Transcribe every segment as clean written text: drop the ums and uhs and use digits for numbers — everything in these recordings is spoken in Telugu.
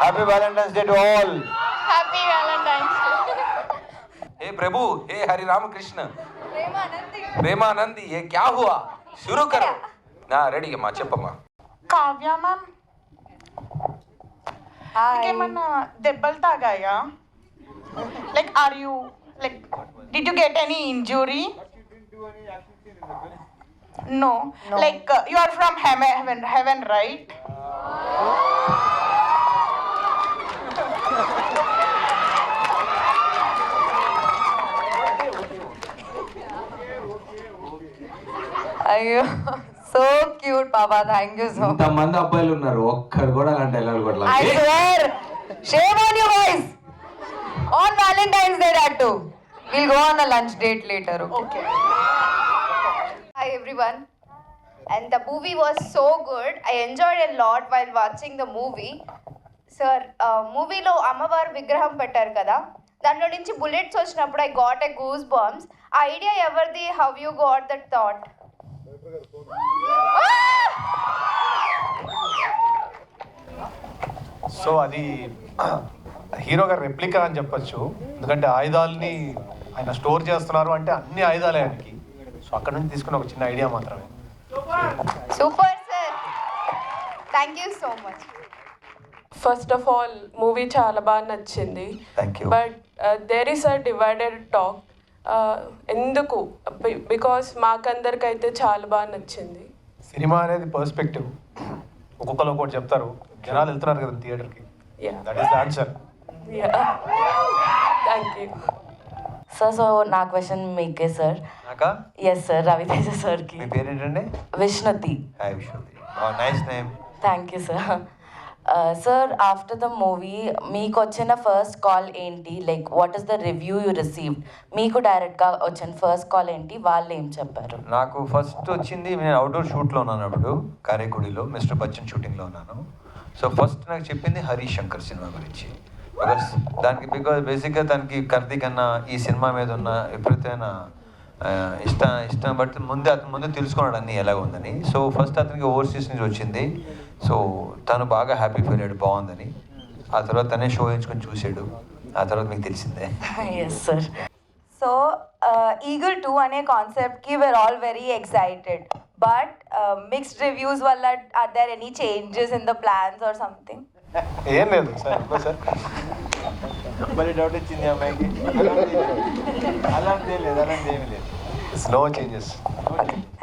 Happy Valentine's day to all. Happy Valentine's day. हे प्रभु, हे हरि राम कृष्ण, प्रेमानंदी, ये क्या हुआ? शुरू करो ना. రెడీ అమ్మా, చెప్పమ్మా. కావ్య మ్యామ్, ఏమన్నా దెబ్బలు తాగాయా? Like are you like did you get any injury? No. Like you are from heaven, right? అయ్యో సో క్యూట్ పాపా, థ్యాంక్ యూ సో మచ్. ఇంతమంది అబ్బాయిలు ఉన్నారు, ఒక్కరు కూడా అలాంటి డైలాగ్ I కొట్టలేదు. swear, shame on you guys. On Valentine's Day that too. We'll go on a lunch date later. Okay. Hi everyone, and the movie was so good. I enjoyed a lot while watching the movie. Sir, మూవీలో అమ్మవారు విగ్రహం పెట్టారు కదా, దాంట్లో నుంచి బుల్లెట్స్ వచ్చినప్పుడు I got a goose bumps. ఆ ఐడియా ఎవరిది? How you got that thought? So అది హీరో గారి రెప్లికా అని చెప్పొచ్చు. ఎందుకంటే ఆయుధాలని ఆయన స్టోర్ చేస్తున్నారు అంటే అన్ని ఆయుధాలే ఆయనకి. సో అక్కడ నుంచి తీసుకున్న ఒక చిన్న ఐడియా మాత్రమే. Super sir, thank you so much. First of all movie చాలా బాగా నచ్చింది. Thank you. But there is a divided talk. ఎందుకు? బికాస్ మాకందరికైతే చాలా బాగా నచ్చింది. సినిమా అనేది పర్స్పెక్టివ్. ఒక్కొక్కరు ఒక్కొక్కటి చెప్తారు, జనాలు వెళ్తున్నారు కదా థియేటర్కి. That is the answer. Thank you sir. So నా క్వశ్చన్ మీకే సార్. నాకా? ఎస్ సార్, రవితేజ సార్కి. మీ పేరేంటండి? Vishnuthi. Hi Vishwathi. Nice name. Thank you sir. Sir, after the movie మీకు వచ్చిన ఫస్ట్ కాల్ ఏంటి? Like what is the review you received? మీకు డైరెక్ట్గా వచ్చిన ఫస్ట్ కాల్ ఏంటి? వాళ్ళు ఏం చెప్పారు? నాకు ఫస్ట్ వచ్చింది, నేను అవుట్డోర్ షూట్లో ఉన్నాను అప్పుడు, కారేకుడిలో మిస్టర్ బచ్చన్ షూటింగ్లో ఉన్నాను. సో ఫస్ట్ నాకు చెప్పింది హరీష్ శంకర్ సినిమా గురించి. బికాస్ బేసిక్గా దానికి కర్తీ కన్నా ఈ సినిమా మీద ఉన్న విపరీతమైన ఇష్టం బట్టి ముందు తెలుసుకున్నాడు అన్నీ ఎలాగ ఉందని. సో ఫస్ట్ అతనికి ఓవర్సీస్ నుంచి వచ్చింది. సో తను బాగా హ్యాపీ ఫీల్ అయ్యాడు, బాగుందని. ఆ తర్వాత తనే షో ఎంచుకొని చూసాడు. ఆ తర్వాత మీకు తెలిసిందే. Yes sir. సో ఈగల్ 2 అనే కాన్సెప్ట్కి we are all very excited, but mixed reviews వల్ల are there any changes in the plans or something? ఏం లేదు సార్, సార్ మరి డౌట్ వచ్చింది అమ్మాయికి. అలాంటి ఏమీ లేదు. No changes.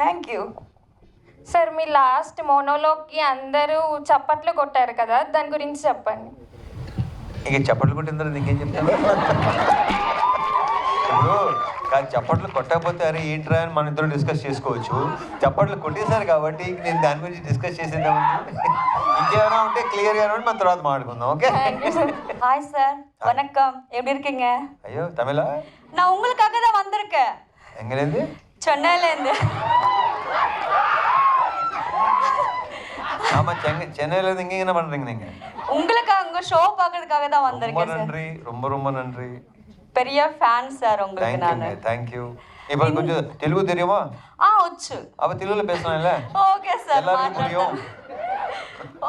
Thank you sir, మీ లాస్ట్ మోనోలోగ్కి అందరూ చప్పట్లు కొట్టారు కదా, దాని గురించి చెప్పండి. ఇంక చప్పట్లు కొట్టిన తర్వాత నీకేం చెప్తాను? ఇప్పుడు కాదు, చప్పట్లు కొట్టకపోతే అరే ఏంట్రా అని మన ఇద్దరు డిస్కస్ చేసుకోవచ్చు. చప్పట్లు కొట్టేశారు కాబట్టి నేను దాని గురించి డిస్కస్ చేసేద్దామండి. ఇంకేమైనా ఉంటే క్లియర్గా ఉంటే మన తర్వాత మాట్లాడుకుందాం. ఓకే? ஹாய் சார், வணக்கம். எப்படி இருக்கீங்க? అయ్యో తమిళ? நான் உங்களுக்காக தான் வந்திருக்கேன். ఎంగలేంది? చెన్నైలేంది. ஆமா, சென்னையில இருந்து இங்க என்ன பண்றீங்க நீங்க? உங்களுக்காக உங்க ஷோ பார்க்கிறதுக்காக தான் ரொம்ப வந்திருக்கேன் சார். நன்றி, ரொம்ப நன்றி. பெரிய ஃபேன் சார் உங்களுக்கு நானு. Thank you. இப்போ కొంచెం తెలుగు தெரியுமா? వచ్చు. அப்ப తెలుగులో பேசலாம்ல? Okay sir. எல்லாருக்கும் புரியும்.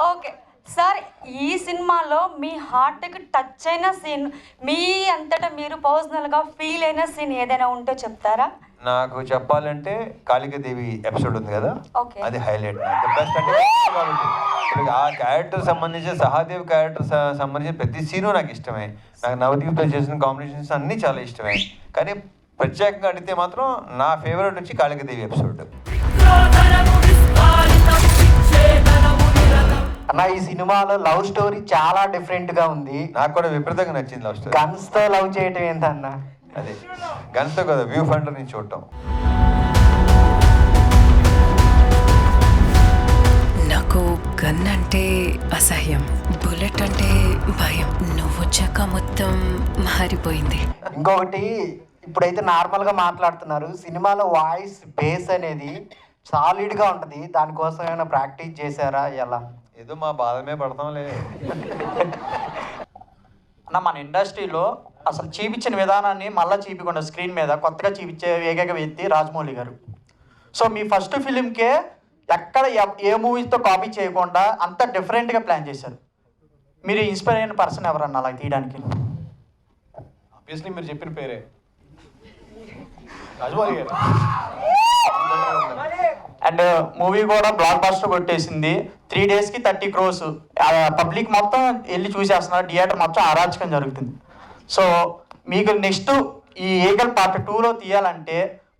ఓకే సార్, ఈ సినిమాలో మీ హార్ట్కి టచ్ అయిన సీన్, మీ అంతటా మీరు పర్సనల్గా ఫీల్ అయిన సీన్ ఏదైనా ఉంటే చెప్తారా? నాకు చెప్పాలంటే కాళికాదేవి ఎపిసోడ్ ఉంది కదా, ఓకే, అది హైలైట్. బెస్ట్ అంటే కాబట్టి ఇప్పుడు ఆ క్యారెక్టర్ సంబంధించి, సహాదేవ్ క్యారెక్టర్ సంబంధించిన ప్రతి సీను నాకు ఇష్టమే. నాకు నవదీప్తో చేసిన కాంబినేషన్స్ అన్నీ చాలా ఇష్టమే. కానీ ప్రత్యేకంగా అడిగితే మాత్రం నా ఫేవరెట్ వచ్చి కాళికాదేవి ఎపిసోడ్. అన్న, ఈ సినిమాలో లవ్ స్టోరీ చాలా డిఫరెంట్ గా ఉంది. నాకు కూడా విపరీతంగా నచ్చింది లవ్ స్టోరీ. గన్స్ తో లవ్ చేయటం ఏంటన్నా? అదే గన్తో కదా, వ్యూ ఫండర్ నుంచి చూడటం. నాకు గన్ అంటే అసహ్యం, బుల్లెట్ అంటే భయం. నువ్వు వచ్చాక మొత్తం మారిపోయింది. ఇంకొకటి, ఇప్పుడైతే నార్మల్ గా మాట్లాడుతున్నారు, సినిమాలో వాయిస్ బేస్ అనేది సాలిడ్ గా ఉంటది. దానికోసం ఏమైనా ప్రాక్టీస్ చేశారా? ఎలా? ఏదో మా బాధమే పడతాంలే. అన్న, మన ఇండస్ట్రీలో అసలు చూపించిన విధానాన్ని మళ్ళీ చూపించకుండా స్క్రీన్ మీద కొత్తగా చూపించే ఏకైక వ్యక్తి రాజమౌళి గారు. సో మీ ఫస్ట్ ఫిలింకే ఎక్కడ ఏ మూవీస్తో కాపీ చేయకుండా అంత డిఫరెంట్గా ప్లాన్ చేశారు. మీరు ఇన్స్పైర్ అయిన పర్సన్ ఎవరన్నా అలా తీయడానికి? ఆబ్వియస్లీ మీరు చెప్పిన పేరే రాజమౌళి గారు. అండ్ మూవీ కూడా బ్లాక్ బస్టర్ కొట్టేసింది. 3 daysకి 30 crores. పబ్లిక్ మొత్తం వెళ్ళి చూసేస్తున్నారు, థియేటర్ మొత్తం అరాచకం జరుగుతుంది. సో మీకు నెక్స్ట్ ఈ ఏగల్ పార్ట్ 2లో తీయాలంటే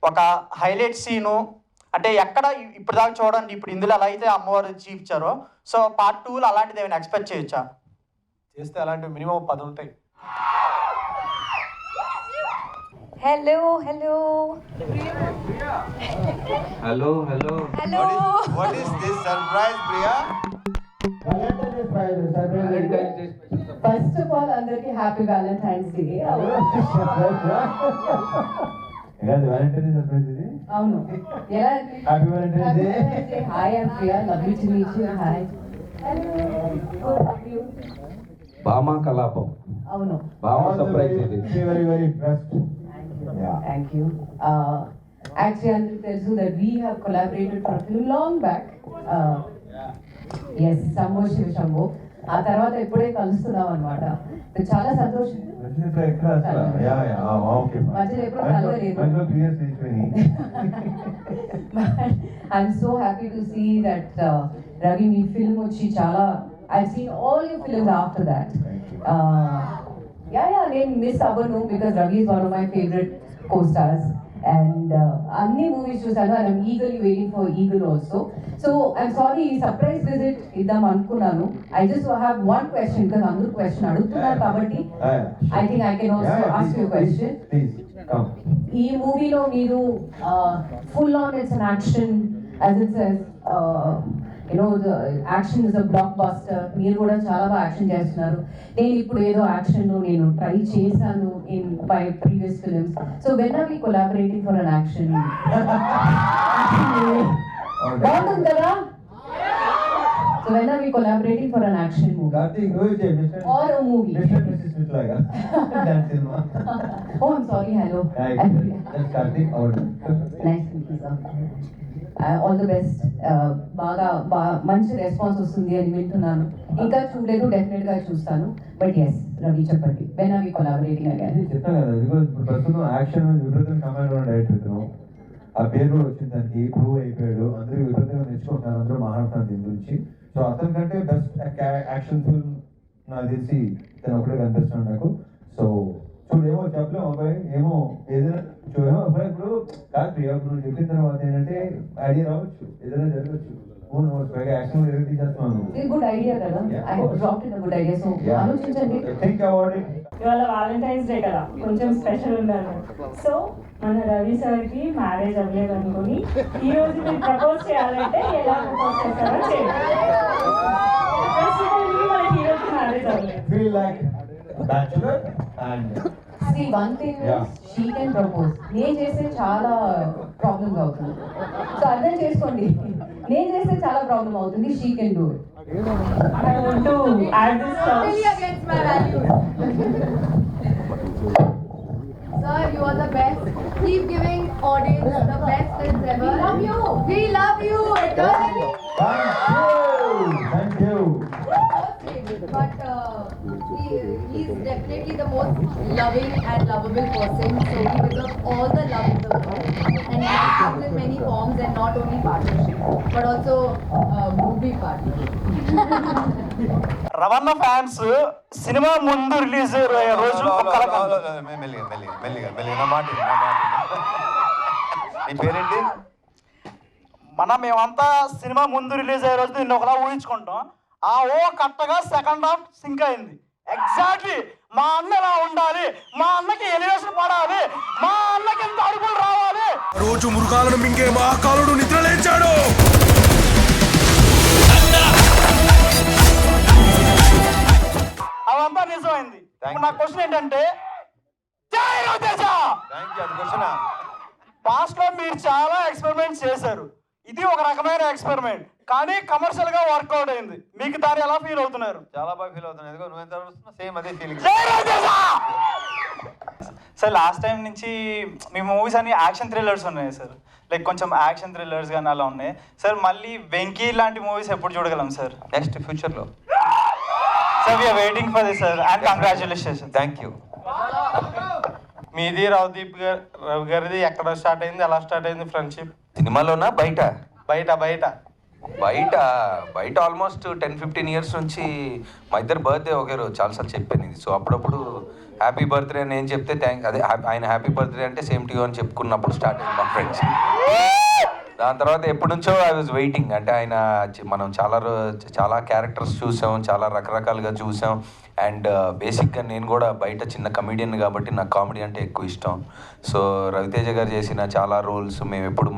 ఒక హైలైట్ సీను అంటే ఎక్కడ ఇప్పుడు దాకా చూడండి, ఇప్పుడు ఇందులో ఎలా అయితే అమ్మవారు చూపించారో సో పార్ట్ 2లో అలాంటిది ఏమైనా ఎక్స్పెక్ట్ చేయొచ్చా? చేస్తే అలాంటివి మినిమం 10 ఉంటాయి. Hello hello hello hello hello. What is this surprise Priya? First of all అందరికి హ్యాపీ వ్యాలంటైన్స్ డే. అవును, ఎలా hi I'm Priya, lovely to meet you. Hi Bhama Kalapam. అవును, భామా సర్ప్రైజ్ ఇది. Thank you. యాక్చువల్లీ అందరికి తెలుసు that we have collaborated for film long back. Yes, Shambho Shiva Shambho. ఆ తర్వాత ఎప్పుడే కలుస్తున్నాం అనమాట. చాలా సంతోషం. మధ్యలో ఎప్పుడు కలవలేదు. I'm so happy to see that Ravi మీ ఫిల్మ్ వచ్చి చాలా I've seen all your films after that. నేను మిస్ అవ్వను because Ravi is one of my favorite co-stars and అన్ని మూవీస్ చూసాను and I'm eagerly waiting for Eagle also. So I'm sorry, surprise visit ఇద్దాం అనుకున్నాను. I just have one question because అందరూ question అడుగుతున్నారు కాబట్టి I think I can also ask you a question. ఈ మూవీలో మీరు full on it's an action as it says, the action is a blockbuster. మీరు కూడా చాలా బాగా యాక్షన్ చేస్తున్నారు. నేను ఇప్పుడు ఏదో యాక్షన్ నేను ట్రై చేశాను in my previous films. So when are we collaborating for an action? బాగుంటుంది కదా? So when are we collaborating for an action movie or a movie? Oh, I'm sorry. Hello. Nice to meet you, sir. All the best. బాగా మంచి రెస్పాన్స్ వస్తుంది అని వింటున్నాను. ఇంకా చూడలేదు, డెఫినెట్గా చూస్తాను. బట్ ఎస్, రవి చెప్పండి, when are we collaborating again? చెప్తాను కదా, ఇప్పుడు ప్రస్తుతం యాక్షన్ విపరీతం కమాండ్ ఉన్న డైరెక్టర్ ఆ పేరు కూడా వచ్చింది, దానికి ప్రూవ్ అయిపోయాడు. అందరూ విపరీతంగా నేర్చుకుంటున్నారు, అందరూ మాట్లాడుతున్నారు దీని గురించి. సో అతని కంటే బెస్ట్ యాక్షన్ ఫిల్మ్ నాకు తెలిసి తను ఒకటే కనిపిస్తున్నాడు నాకు. సో చూడేమో చెప్పలేము అబ్బాయి, ఏమో ఏదైనా చూడేమో అబ్బాయి. ఇప్పుడు కాదు ప్రియా, ఇప్పుడు చెప్పిన తర్వాత ఏంటంటే ఐడియా రావచ్చు, ఏదైనా జరగచ్చు. యాక్షన్ తీసేస్తున్నాను. గుడ్ ఐడియా కదా, I dropped in good idea. So ఆలోచించండి, థింక్ అబౌట్ ఇట్. ఇవాళ వాలంటైన్స్ డే కదా, కొంచెం స్పెషల్ ఉండాలి. సో మన రవి సార్కి మ్యారేజ్ అవ్వలేదు అనుకుని ఈ రోజు మీరు ప్రపోజ్ చేయాలంటే ఎలా ప్రపోజ్ చేస్తారో చేయండి. మన హీరోకి మ్యారేజ్ అవ్వలేదు. Feel like bachelor and see one thing is she can propose. నేను చేస్తే చాలా ప్రాబ్లమ్స్ అవుతుంది. సో అర్థం చేసుకోండి, నేను చేస్తే చాలా ప్రాబ్లం అవుతుంది. she can do it. I want to add this Totally against my values. Sir, you are the best. Keep giving audience the best films ever. We love you. We love you eternally. thank you. But he's definitely the most loving and lovable person. So he deserves all the love in the world. And he comes in many forms, and not only partnership, but also movie partnership. Ravana fans cinema ముందు రిలీజ్ రోజు మెల్లిగా నా మాట. నీ పేరేంటి? మేమంతా సినిమా ముందు రిలీజ్ అయ్యే రోజు నిన్న ఒకలా ఊహించుకుంటాం. ఆ ఓ కరెక్ట్గా సెకండ్ హాఫ్ సింక్ అయింది. ఎగ్జాక్ట్లీ మా అన్న ఎలా ఉండాలి, మా అన్నకి ఎలివేషన్ పడాలి, మా అన్నకి ఎంత అడుగులు రావాలి. రోజు మృగాలను మింగే మహాకాలుడు నిద్ర లేచాడు. అవంతా నిజమైంది. నా క్వశ్చన్ ఏంటంటే, పాస్ట్ లో మీరు చాలా ఎక్స్పెరిమెంట్స్ చేశారు, ఇది ఒక రకమైన ఎక్స్పెరిమెంట్, కానీ కమర్షియల్ గా వర్కౌట్ అయింది. మీకు దాన్ని ఎలా ఫీల్ అవుతున్నారు? చాలా బాగా ఫీల్ అవుతున్నాను. నువ్వు ఎంత సేమ్ అదే ఫీలింగ్. సార్ లాస్ట్ టైం నుంచి మీ మూవీస్ అన్ని యాక్షన్ థ్రిల్లర్స్ ఉన్నాయి సార్, లైక్ కొంచెం యాక్షన్ థ్రిల్లర్స్ కానీ అలా ఉన్నాయి సార్. మళ్ళీ వెంకీ లాంటి మూవీస్ ఎప్పుడు చూడగలం సార్? నెక్స్ట్ ఫ్యూచర్లో so we are waiting for this sir and congratulations. Thank you. మీది రవి గారిది ఎక్కడ స్టార్ట్ అయింది, ఎలా స్టార్ట్ అయింది ఫ్రెండ్షిప్? సినిమాలోనా బయట? బయట బయట బయట బయట ఆల్మోస్ట్ 10-15 ఇయర్స్ నుంచి మా ఇద్దరు బర్త్డే ఒకే రోజు, చాలాసార్లు చెప్పాను ఇది. సో అప్పుడప్పుడు హ్యాపీ బర్త్డే అని నేను చెప్తే అదే ఆయన హ్యాపీ బర్త్డే అంటే సేమ్ టు యూ అని చెప్పుకున్నప్పుడు స్టార్ట్ అయింది మా ఫ్రెండ్స్. దాని తర్వాత ఎప్పటి నుంచో ఐ వాజ్ వెయిటింగ్. అంటే ఆయన మనం చాలా క్యారెక్టర్స్ చూసాం, చాలా రకరకాలుగా చూసాం. అండ్ బేసిక్గా నేను కూడా బయట చిన్న కమెడియన్ కాబట్టి నాకు కామెడీ అంటే ఎక్కువ ఇష్టం. సో రవితేజ గారు చేసిన చాలా రోల్స్ మేము ఎప్పుడు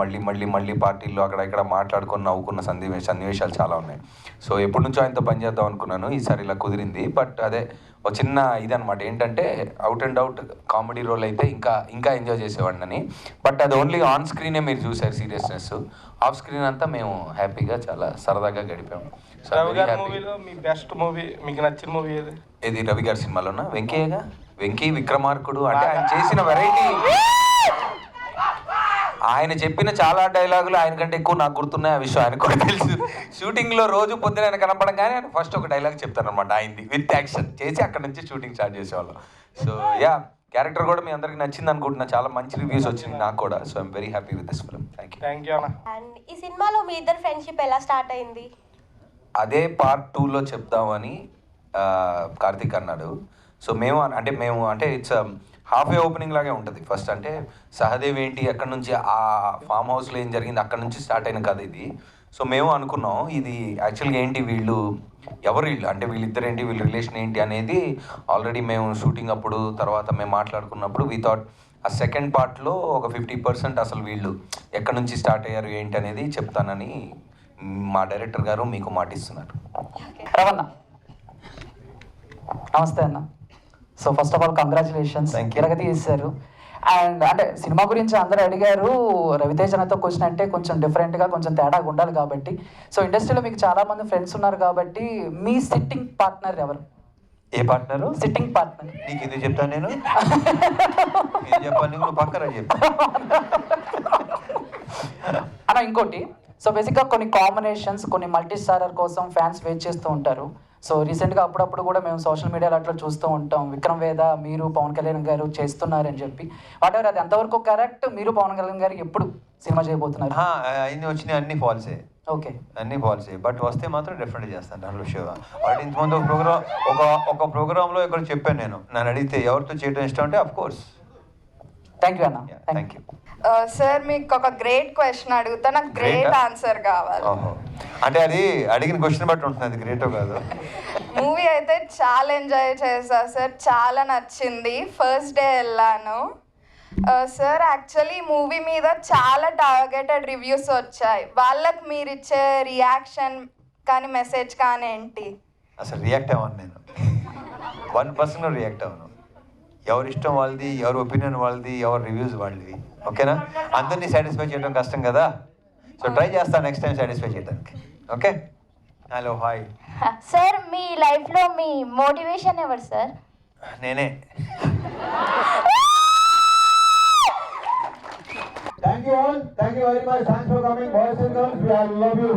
మళ్ళీ పార్టీల్లో అక్కడ ఇక్కడ మాట్లాడుకొని నవ్వుకున్న సన్నివేశాలు చాలా ఉన్నాయి. సో ఎప్పటి నుంచో ఆయనతో పనిచేద్దాం అనుకున్నాను, ఈసారి ఇలా కుదిరింది. బట్ అదే ఒక చిన్న ఇదనమాట, ఏంటంటే out and out comedy role అయితే ఇంకా ఎంజాయ్ చేసేవాడిని. బట్ అది ఓన్లీ ఆన్ స్క్రీనే మీరు చూసారు సీరియస్నెస్, ఆఫ్ స్క్రీన్ అంతా మేము హ్యాపీగా చాలా సరదాగా గడిపాము. రవి గారి మూవీలో మీ బెస్ట్ మూవీ, మీకు నచ్చిన మూవీ ఏది? ఇది రవి గారి సినిమాలోనా? వెంకయ్యగా, వెంకీ విక్రమార్కుడు. అంటే ఆయన చేసిన వెరైటీ, ఆయన చెప్పిన చాలా డైలాగులు ఆయన కంటే ఎక్కువ నాకు గుర్తున్నాయి. ఆ విషయం ఆయన కూడా తెలుసు. షూటింగ్లో రోజు పొద్దున ఆయన కనపడంగానే ఆయన ఫస్ట్ ఒక డైలాగ్ చెప్తారనమాట ఆయనది, విత్ యాక్షన్ చేసి అక్కడ నుంచి షూటింగ్ స్టార్ట్ చేసేవాళ్ళం. సో యా, క్యారెక్టర్ కూడా మీ అందరికి నచ్చింది అనుకుంటున్నా. చాలా మంచి రివ్యూస్ వచ్చింది నాకు కూడా. So I'm very happy with this film. Thank you అన్న. అండ్ ఈ సినిమాలో మీ ఇద్దరు ఫ్రెండ్షిప్ ఎలా స్టార్ట్ అయింది? అదే పార్ట్ 2లో చెప్దామని కార్తీక్ అన్నాడు. సో మేము అంటే ఇట్స్ హాఫ్ ఏ ఓపెనింగ్ లాగే ఉంటుంది. ఫస్ట్ అంటే సహదేవ్ ఏంటి, అక్కడ నుంచి ఆ ఫామ్ హౌస్లో ఏం జరిగింది అక్కడ నుంచి స్టార్ట్ అయిన కథ ఇది. సో మేము అనుకున్నాం ఇది యాక్చువల్గా ఏంటి, ఎవరు వీళ్ళు అంటే వీళ్ళిద్దరేంటి, వీళ్ళ రిలేషన్ ఏంటి అనేది ఆల్రెడీ మేము షూటింగ్ అప్పుడు తర్వాత మేము మాట్లాడుకున్నప్పుడు వి థాట్ ఆ సెకండ్ పార్ట్లో ఒక 50% అసలు వీళ్ళు ఎక్కడి నుంచి స్టార్ట్ అయ్యారు ఏంటి అనేది చెప్తానని మా డైరెక్టర్ గారు మీకు మాటిస్తున్నారు. రవణ నమస్తే అన్న. So first of all congratulations, ఇరగతి చేశారు. అండ్ అంటే సినిమా గురించి అందరూ అడిగారు, రవితేజనతో క్వశ్చన్ అంటే కొంచెం డిఫరెంట్గా కొంచెం తేడాగా ఉండాలి కాబట్టి. సో ఇండస్ట్రీలో మీకు చాలామంది ఫ్రెండ్స్ ఉన్నారు కాబట్టి మీ సిట్టింగ్ పార్ట్నర్ ఎవరు? ఏ పార్ట్నరు? Sitting partner. నీకు ఇది చెప్తాను నేను, ఏం చెప్పాను నువ్వు పక్కన చెప్తా అన్న. ఇంకోటి, సో బేసిక్గా కొన్ని కాంబినేషన్స్, కొన్ని మల్టీ స్టారర్ కోసం ఫ్యాన్స్ వెయిట్ చేస్తూ ఉంటారు. సో రీసెంట్గా అప్పుడప్పుడు కూడా మేము సోషల్ మీడియాలో అట్లా చూస్తూ ఉంటాం, విక్రమ్ వేద మీరు పవన్ కళ్యాణ్ గారు చేస్తున్నారని చెప్పి. వాటెవర్ అది ఎంతవరకు కరెక్ట్? మీరు పవన్ కళ్యాణ్ గారు ఎప్పుడు సినిమా చేయబోతున్నారు? అన్ని వచ్చినాయి, అన్ని ఫాల్సే. ఓకే, అన్ని ఫాల్సే. బట్ వస్తే మాత్రం డెఫినెట్గా చేస్తాను దాంట్లో షోగా. వాటి ఇంతకుముందు ఒక ప్రోగ్రాంలో ఇక్కడ చెప్పాను నేను, నన్ను అడిగితే ఎవరితో చేయడం ఇష్టం అంటే అఫ్ కోర్స్. థ్యాంక్ యూ అన్న. Thank you sir. మీకు ఒక గ్రేట్ క్వశ్చన్ అడుగుతా, నాకు గ్రేట్ ఆన్సర్ కావాలి. అంటే అది అడిగిన క్వశ్చన్ బట్టి ఉంటుంది, అది గ్రేటో కాదు. మూవీ అయితే చాలా ఎంజాయ్ చేశా సార్, చాలా నచ్చింది. ఫస్ట్ డే వెళ్ళాను సార్. యాక్చువల్లీ మూవీ మీద చాలా టార్గెటెడ్ రివ్యూస్ వచ్చాయి. వాళ్ళకి మీరు ఇచ్చే రియాక్షన్ కానీ మెసేజ్ కానీ ఏంటి? అసలు రియాక్ట్ అవ్వను నేను, 1% రియాక్ట్ అవ్వను. ఎవరి ఇష్టం వాళ్ళది, ఎవరి ఒపీనియన్ వాళ్ళది, ఎవరి రివ్యూస్ వాళ్ళవి. ఓకేనా? అందరినీ సాటిస్ఫై చేయడం కష్టం కదా. సో ట్రై చేస్తాను నెక్స్ట్ టైం సాటిస్ఫై చేయడానికి. Okay, hello hi. సార్ మీ లైఫ్లో మీ మోటివేషన్ ఎవరు సార్? నేనే. Thank you all. Thank you very much. Thanks for coming, boys and girls. We all love you.